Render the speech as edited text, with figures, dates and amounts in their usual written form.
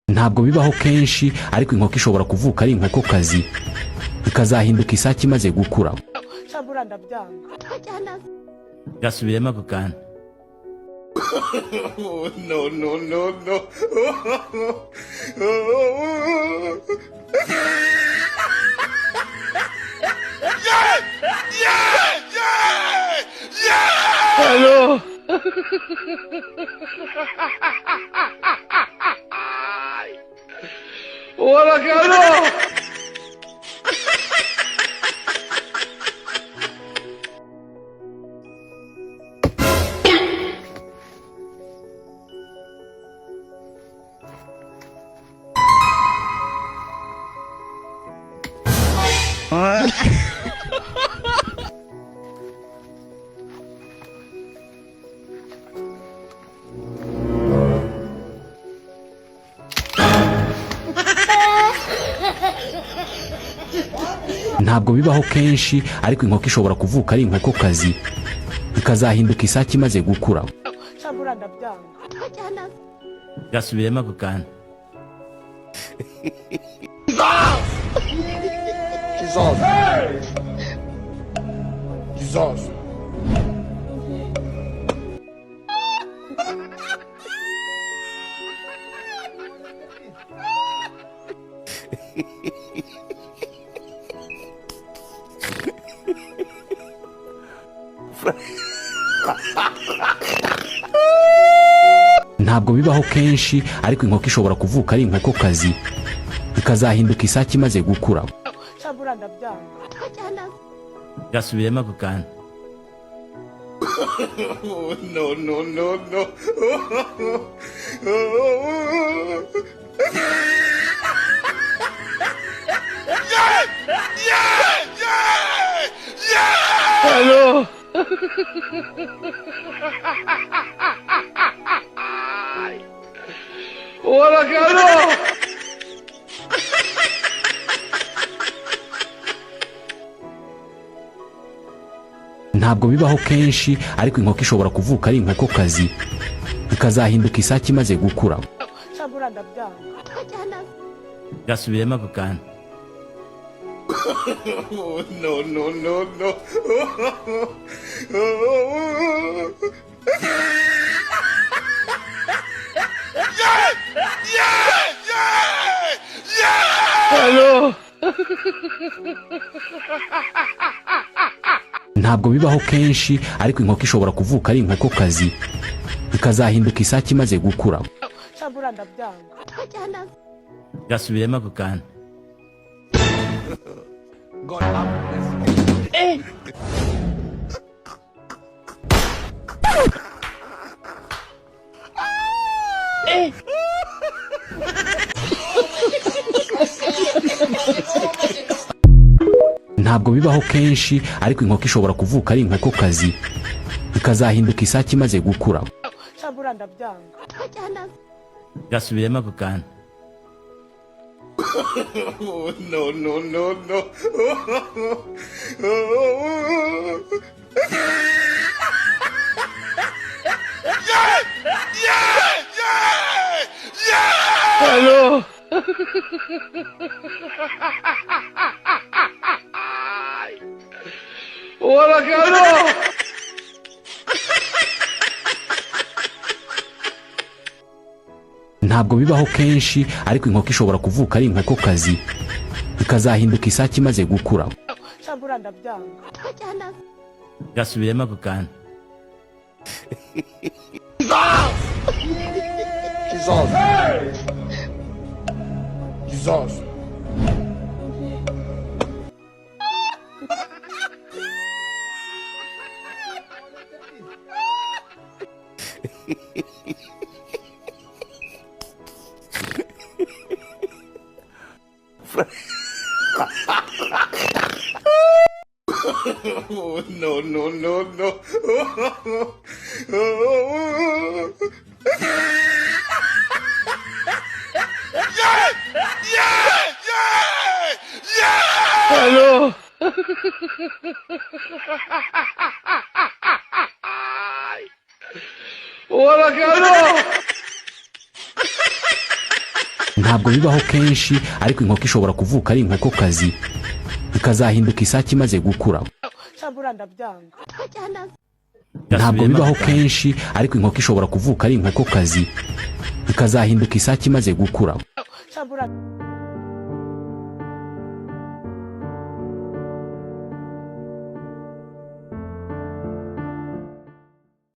Ntabwo bibaho kenshi, ariko inkoko ishobora kuvuka ari inkokokazi ikazahinduka isake imaze gukura. Shabura ndabyanga. Gasubiremo ako kana. No, no, no, no. Yeah! Yeah! Yeah! Yeah! Hello. Hola, Carlos. Ntabwo bibaho kenshi, ariko inkoko ishobora kuvuka ari inkokokazi ikazahinduka isake imaze gukura. Shabura ndabyanga. Gasubiremo ako kana. Jesus! Jesus! Ntabwo bibaho kenshi, ariko inkoko ishobora kuvuka ari inkokokazi ikazahinduka isake imaze gukura. Shabura ndabyanga. Gasubiremo ako kana. No, no, no, no. Yeah! Yeah! Yeah! Yeah! Hello. Hola, Carlos. Ntabwo bibaho kenshi, ariko inkoko ishobora kuvuka ari inkokokazi ikazahinduka isake imaze gukura. Shabura ndabyanga. Gasubiremo ako kana. No, no, no, no. Yeah! Yeah! Yeah! Yeah! Hello. Ntabwo bibaho kenshi, ariko inkoko ishobora kuvuka ari inkokokazi ikazahinduka isake imaze gukura. Shabura ndabyanga. Gasubiremo ako kana. God have mercy. Ntabwo bibaho kenshi, ariko inkoko ishobora kuvuka ari inkokokazi ikazahinduka isake imaze gukura. Shabura ndabyanga. Gasubiremo ako kana. No, no, no, no. Yeah! Yeah! Yeah! Yeah! Hello. Hola, Carlos. Ntabwo bibaho kenshi, ariko inkoko ishobora kuvuka ari inkokokazi ikazahinduka isake imaze gukura. Shabura ndabyanga. Gasubiremo ako kana. Jesus! Jesus! No, no, no, no. Yeah! Yeah! Yeah! Yeah! Allô. ntabwo bibaho kenshi ariko inkoko ishobora kuvuka ari inkokokazi ikazahinduka isake imaze gukura. Shabura ndabyanga. ntabwo gasubiremo bibaho ako kanya kenshi ariko inkoko ishobora kuvuka ari inkokokazi ikazahinduka isake imaze gukura. Shabura.